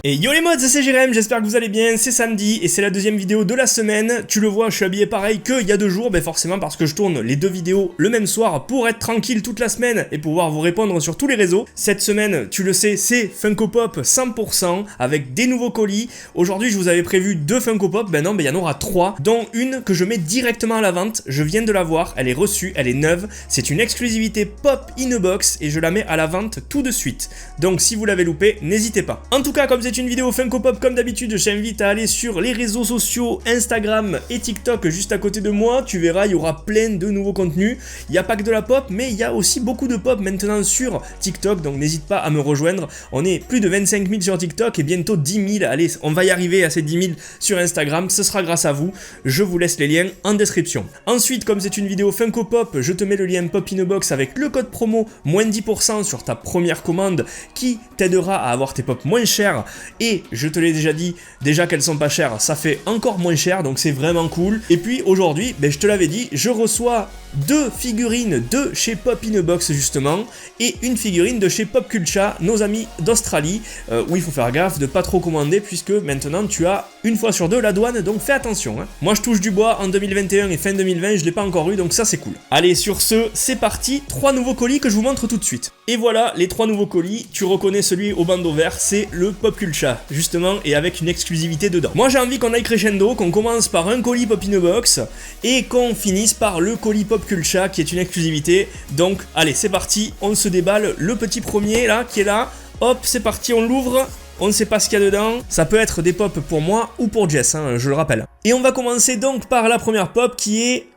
Et yo les mods, c'est Jérém, j'espère que vous allez bien, c'est samedi et c'est la deuxième vidéo de la semaine. Tu le vois, je suis habillé pareil qu'il y a 2 jours, forcément parce que je tourne les 2 vidéos le même soir pour être tranquille toute la semaine et pouvoir vous répondre sur tous les réseaux. Cette semaine, tu le sais, c'est Funko Pop 100% avec des nouveaux colis. Aujourd'hui, je vous avais prévu 2 Funko Pop, non, il y en aura 3, dont une que je mets directement à la vente. Je viens de la voir, elle est reçue, elle est neuve, c'est une exclusivité Pop in a Box et je la mets à la vente tout de suite. Donc si vous l'avez loupé, n'hésitez pas. En tout cas, comme c'est une vidéo Funko Pop comme d'habitude, je t'invite à aller sur les réseaux sociaux Instagram et TikTok juste à côté de moi. Tu verras, il y aura plein de nouveaux contenus. Il n'y a pas que de la pop, mais il y a aussi beaucoup de pop maintenant sur TikTok, donc n'hésite pas à me rejoindre. On est plus de 25 000 sur TikTok et bientôt 10 000. Allez, on va y arriver à ces 10 000 sur Instagram, ce sera grâce à vous. Je vous laisse les liens en description. Ensuite, comme c'est une vidéo Funko Pop, je te mets le lien Pop in a Box avec le code promo moins 10% sur ta première commande qui t'aidera à avoir tes pops moins chers. Et je te l'ai déjà dit, déjà qu'elles sont pas chères, ça fait encore moins cher, donc c'est vraiment cool. Et puis aujourd'hui, je te l'avais dit, je reçois 2 figurines de chez Pop in a Box justement, et une figurine de chez Pop Culture, nos amis d'Australie, où il faut faire gaffe de pas trop commander, puisque maintenant tu as une fois sur 2 la douane, donc fais attention. Moi je touche du bois en 2021 et fin 2020, je l'ai pas encore eu, donc ça c'est cool. Allez, sur ce, c'est parti, 3 nouveaux colis que je vous montre tout de suite. Et voilà, les 3 nouveaux colis, tu reconnais celui au bandeau vert, c'est le Pop Culture, justement, et avec une exclusivité dedans. Moi j'ai envie qu'on aille crescendo, qu'on commence par un colis Pop in a Box, et qu'on finisse par le colis Pop Culture, qui est une exclusivité. Donc, allez, c'est parti, on se déballe le petit premier, là, qui est là. Hop, c'est parti, on l'ouvre. On ne sait pas ce qu'il y a dedans, ça peut être des pops pour moi ou pour Jess, je le rappelle. Et on va commencer donc par la première pop qui est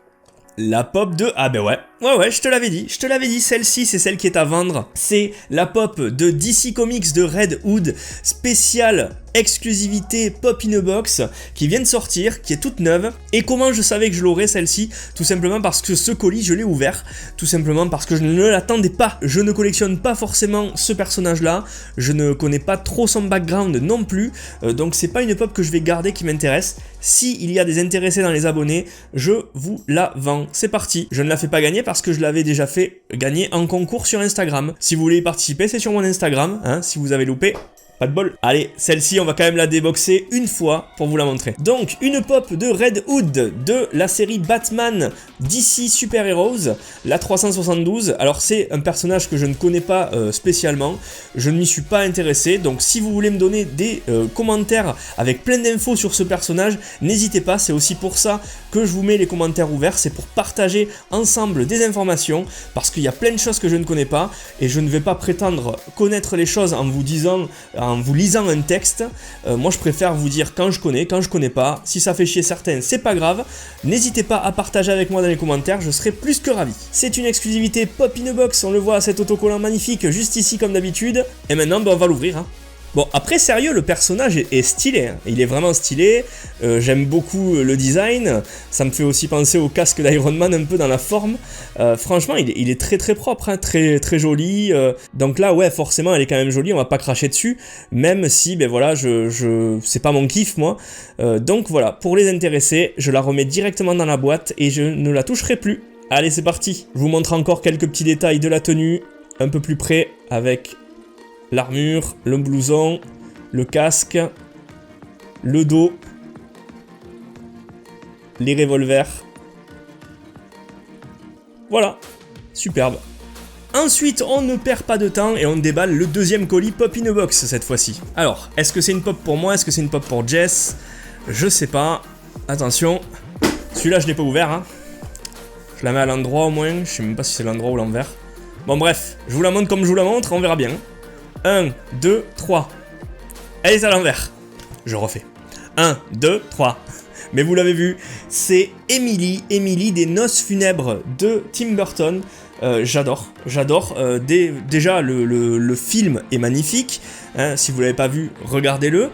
la pop de... Ah ouais, je te l'avais dit, celle-ci c'est celle qui est à vendre. C'est la pop de DC Comics de Red Hood, spéciale exclusivité Pop in a Box, qui vient de sortir, qui est toute neuve. Et comment je savais que je l'aurais celle-ci? Tout simplement parce que ce colis, je l'ai ouvert, tout simplement parce que je ne l'attendais pas. Je ne collectionne pas forcément ce personnage-là, je ne connais pas trop son background non plus, donc c'est pas une pop que je vais garder qui m'intéresse. Si il y a des intéressés dans les abonnés, je vous la vends. C'est parti. Je ne la fais pas gagner parce que je l'avais déjà fait gagner en concours sur Instagram. Si vous voulez y participer, c'est sur mon Instagram, si vous avez loupé. Pas de bol. Allez, celle-ci, on va quand même la déboxer une fois pour vous la montrer. Donc, une pop de Red Hood de la série Batman DC Super Heroes, la 372. Alors, c'est un personnage que je ne connais pas spécialement. Je ne m'y suis pas intéressé. Donc, si vous voulez me donner des commentaires avec plein d'infos sur ce personnage, n'hésitez pas. C'est aussi pour ça que je vous mets les commentaires ouverts. C'est pour partager ensemble des informations. Parce qu'il y a plein de choses que je ne connais pas. Et je ne vais pas prétendre connaître les choses en vous disant... en vous lisant un texte. Moi je préfère vous dire quand je connais pas. Si ça fait chier certains, c'est pas grave. N'hésitez pas à partager avec moi dans les commentaires, je serai plus que ravi. C'est une exclusivité Pop in a Box, on le voit, cet autocollant magnifique juste ici comme d'habitude. Et maintenant on va l'ouvrir. Bon, après sérieux, le personnage est stylé, il est vraiment stylé, j'aime beaucoup le design, ça me fait aussi penser au casque d'Iron Man un peu dans la forme. Franchement, il est très très propre, très très joli, donc là ouais, forcément elle est quand même jolie, on va pas cracher dessus, même si, voilà, c'est pas mon kiff moi. Donc voilà, pour les intéressés, je la remets directement dans la boîte et je ne la toucherai plus. Allez, c'est parti, je vous montre encore quelques petits détails de la tenue, un peu plus près avec... l'armure, le blouson, le casque, le dos, les revolvers. Voilà, superbe. Ensuite, on ne perd pas de temps et on déballe le deuxième colis Pop in a Box cette fois-ci. Alors, est-ce que c'est une pop pour moi? Est-ce que c'est une pop pour Jess? Je sais pas. Attention, celui-là je l'ai pas ouvert. Je la mets à l'endroit au moins, je sais même pas si c'est l'endroit ou l'envers. Bon bref, je vous la montre comme je vous la montre, on verra bien. 1, 2, 3. Elle est à l'envers. Je refais. 1, 2, 3. Mais vous l'avez vu, c'est Emily des Noces Funèbres de Tim Burton. J'adore. Déjà, le film est magnifique. Si vous ne l'avez pas vu, regardez-le.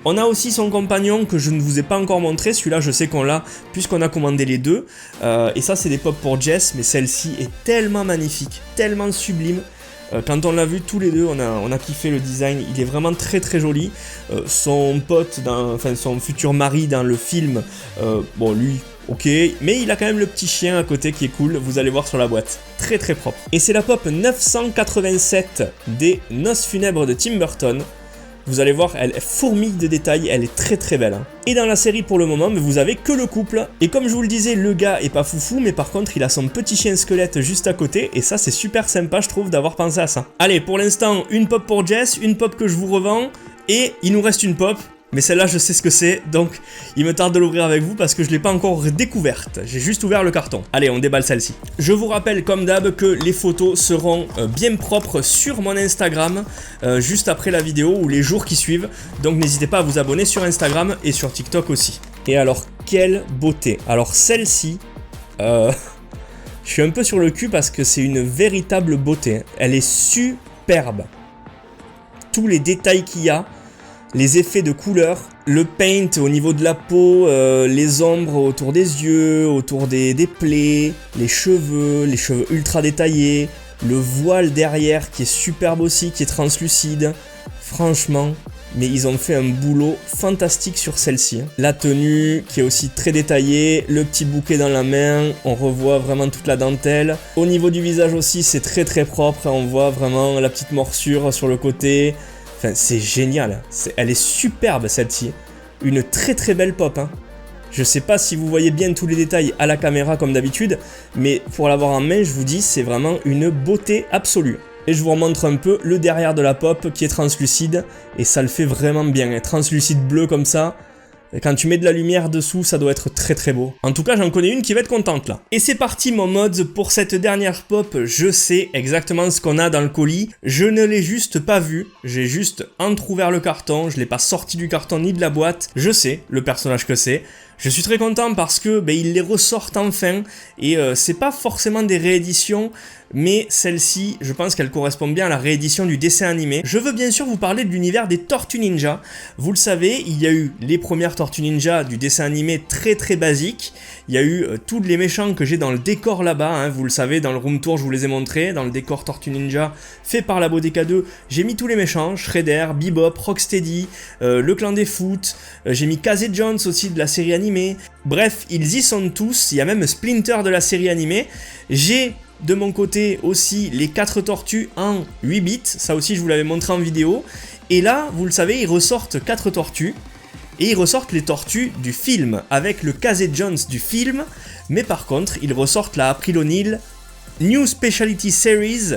On a aussi son compagnon que je ne vous ai pas encore montré. Celui-là, je sais qu'on l'a puisqu'on a commandé les 2. Et ça, c'est des pop pour Jess. Mais celle-ci est tellement magnifique, tellement sublime. Quand on l'a vu tous les deux, on a kiffé le design, il est vraiment très très joli. Son pote, son futur mari dans le film, bon lui, ok, mais il a quand même le petit chien à côté qui est cool, vous allez voir sur la boîte, très très propre. Et c'est la pop 987 des Noces Funèbres de Tim Burton. Vous allez voir, elle fourmille de détails, elle est très très belle. Hein. Et dans la série pour le moment, mais vous avez que le couple. Et comme je vous le disais, le gars est pas foufou, mais par contre il a son petit chien squelette juste à côté. Et ça c'est super sympa je trouve d'avoir pensé à ça. Allez, pour l'instant, une pop pour Jess, une pop que je vous revends. Et il nous reste une pop. Mais celle-là, je sais ce que c'est, donc il me tarde de l'ouvrir avec vous parce que je ne l'ai pas encore découverte. J'ai juste ouvert le carton. Allez, on déballe celle-ci. Je vous rappelle, comme d'hab, que les photos seront bien propres sur mon Instagram, juste après la vidéo ou les jours qui suivent. Donc n'hésitez pas à vous abonner sur Instagram et sur TikTok aussi. Et alors, quelle beauté! Alors celle-ci, je suis un peu sur le cul parce que c'est une véritable beauté. Elle est superbe. Tous les détails qu'il y a, les effets de couleur, le paint au niveau de la peau, les ombres autour des yeux, autour des plaies, les cheveux ultra détaillés, le voile derrière qui est superbe aussi, qui est translucide. Franchement, mais ils ont fait un boulot fantastique sur celle-ci. La tenue qui est aussi très détaillée, le petit bouquet dans la main, on revoit vraiment toute la dentelle. Au niveau du visage aussi, c'est très très propre, on voit vraiment la petite morsure sur le côté. Enfin, c'est génial, elle est superbe celle-ci, une très très belle pop. Hein. Je sais pas si vous voyez bien tous les détails à la caméra comme d'habitude, mais pour l'avoir en main, je vous dis, c'est vraiment une beauté absolue. Et je vous remontre un peu le derrière de la pop qui est translucide, et ça le fait vraiment bien, hein. Translucide bleu comme ça. Et quand tu mets de la lumière dessous, ça doit être très très beau. En tout cas, j'en connais une qui va être contente là. Et c'est parti mon mods pour cette dernière pop. Je sais exactement ce qu'on a dans le colis. Je ne l'ai juste pas vu. J'ai juste entrouvert le carton. Je l'ai pas sorti du carton ni de la boîte. Je sais le personnage que c'est. Je suis très content parce que ils les ressortent enfin. Et c'est pas forcément des rééditions. Mais celle-ci, je pense qu'elle correspond bien à la réédition du dessin animé. Je veux bien sûr vous parler de l'univers des Tortues Ninja. Vous le savez, il y a eu les premières Tortues Ninja du dessin animé très très basique. Il y a eu tous les méchants que j'ai dans le décor là-bas, hein, vous le savez, dans le room tour je vous les ai montrés, dans le décor Tortue Ninja fait par la Bodega 2, j'ai mis tous les méchants, Shredder, Bebop, Rocksteady, le clan des foot, j'ai mis Casey Jones aussi de la série animée. Bref, ils y sont tous, il y a même Splinter de la série animée. J'ai de mon côté aussi les 4 tortues en 8 bits, ça aussi je vous l'avais montré en vidéo. Et là, vous le savez, ils ressortent 4 tortues. Et ils ressortent les tortues du film, avec le Casey Jones du film. Mais par contre, ils ressortent la April O'Neil New Specialty Series,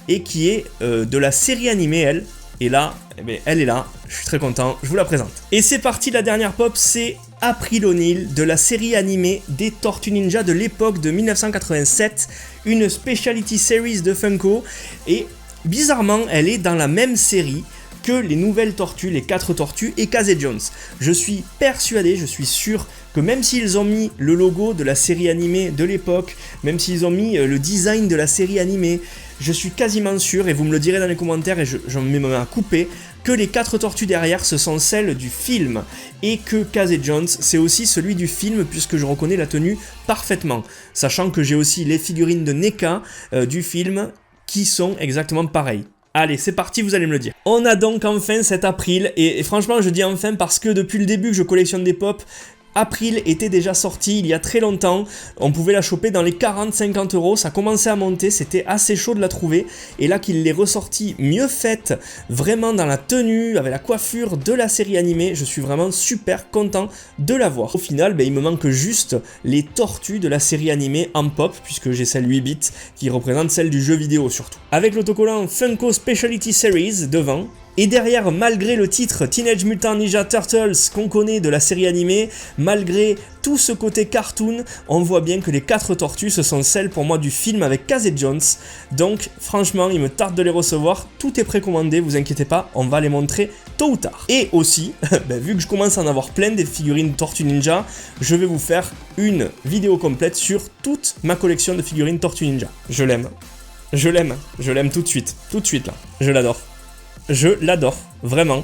et qui est de la série animée, elle. Et là, elle est là, je suis très content, je vous la présente. Et c'est parti, la dernière pop, c'est April O'Neil de la série animée des Tortues Ninja de l'époque de 1987, une Specialty Series de Funko, et bizarrement, elle est dans la même série que les nouvelles tortues, les 4 tortues et Casey Jones. Je suis persuadé, je suis sûr que même s'ils ont mis le logo de la série animée de l'époque, même s'ils ont mis le design de la série animée, je suis quasiment sûr, et vous me le direz dans les commentaires et j'en mets ma main à couper, que les 4 tortues derrière ce sont celles du film, et que Casey Jones c'est aussi celui du film puisque je reconnais la tenue parfaitement, sachant que j'ai aussi les figurines de NECA du film qui sont exactement pareilles. Allez, c'est parti, vous allez me le dire. On a donc enfin cet April, et franchement je dis enfin parce que depuis le début que je collectionne des pop, April était déjà sorti il y a très longtemps, on pouvait la choper dans les 40-50 euros, ça commençait à monter, c'était assez chaud de la trouver, et là qu'il l'ait ressorti mieux faite, vraiment dans la tenue, avec la coiffure de la série animée, je suis vraiment super content de l'avoir. Au final, il me manque juste les tortues de la série animée en pop, puisque j'ai celle 8 bits qui représente celle du jeu vidéo surtout. Avec l'autocollant Funko Specialty Series devant. Et derrière, malgré le titre Teenage Mutant Ninja Turtles qu'on connaît de la série animée, malgré tout ce côté cartoon, on voit bien que les 4 tortues, ce sont celles pour moi du film avec Casey Jones. Donc franchement, il me tarde de les recevoir, tout est précommandé, vous inquiétez pas, on va les montrer tôt ou tard. Et aussi, vu que je commence à en avoir plein des figurines Tortue Ninja, je vais vous faire une vidéo complète sur toute ma collection de figurines Tortue Ninja. Je l'aime, je l'aime tout de suite là, je l'adore. Je l'adore, vraiment.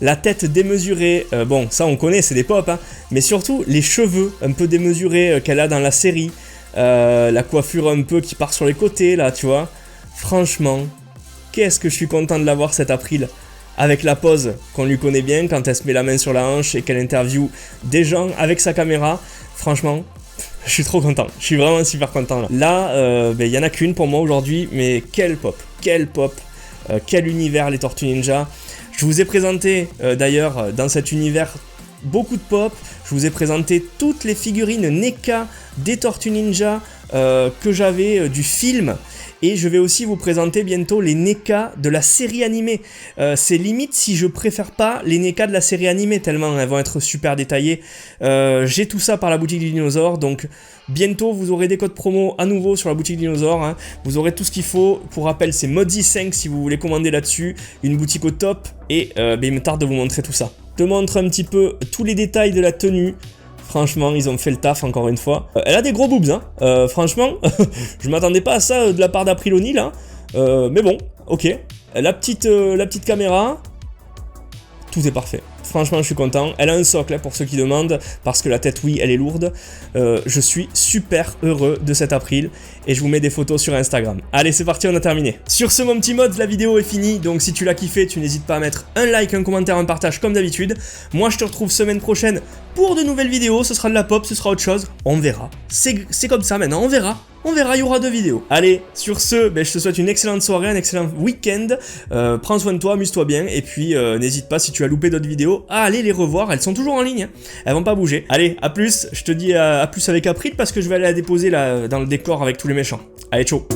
La tête démesurée, bon, ça on connaît, c'est des pop, hein, mais surtout les cheveux un peu démesurés qu'elle a dans la série, la coiffure un peu qui part sur les côtés, là, tu vois. Franchement, qu'est-ce que je suis content de l'avoir cet April, avec la pose qu'on lui connaît bien quand elle se met la main sur la hanche et qu'elle interviewe des gens avec sa caméra. Franchement, je suis trop content, je suis vraiment super content là. Là, y en a qu'une pour moi aujourd'hui, mais quelle pop, quel univers les Tortues Ninja. Je vous ai présenté d'ailleurs dans cet univers beaucoup de pop, je vous ai présenté toutes les figurines NECA des Tortues Ninja que j'avais du film. Et je vais aussi vous présenter bientôt les NECA de la série animée. C'est limite si je préfère pas les NECA de la série animée, tellement elles vont être super détaillées. J'ai tout ça par la boutique du dinosaure, donc bientôt vous aurez des codes promo à nouveau sur la boutique du dinosaure. Hein. Vous aurez tout ce qu'il faut. Pour rappel, c'est Modzy5 si vous voulez commander là-dessus. Une boutique au top. Et il me tarde de vous montrer tout ça. Je te montre un petit peu tous les détails de la tenue. Franchement, ils ont fait le taf encore une fois. Elle a des gros boobs, hein. Franchement, je m'attendais pas à ça de la part d'Apriloni, là. Mais bon, ok. La petite caméra, tout est parfait. Franchement, je suis content. Elle a un socle, hein, pour ceux qui demandent, parce que la tête, oui, elle est lourde. Je suis super heureux de cet April, et je vous mets des photos sur Instagram. Allez, c'est parti, on a terminé. Sur ce, mon petit mode, la vidéo est finie, donc si tu l'as kiffé, tu n'hésites pas à mettre un like, un commentaire, un partage, comme d'habitude. Moi, je te retrouve semaine prochaine pour de nouvelles vidéos. Ce sera de la pop, ce sera autre chose. On verra. C'est comme ça maintenant, on verra. On verra, il y aura 2 vidéos. Allez, sur ce, je te souhaite une excellente soirée, un excellent week-end. Prends soin de toi, amuse-toi bien. Et puis, n'hésite pas, si tu as loupé d'autres vidéos, à aller les revoir. Elles sont toujours en ligne. Hein. Elles vont pas bouger. Allez, à plus. Je te dis à plus avec April parce que je vais aller la déposer là, dans le décor avec tous les méchants. Allez, ciao.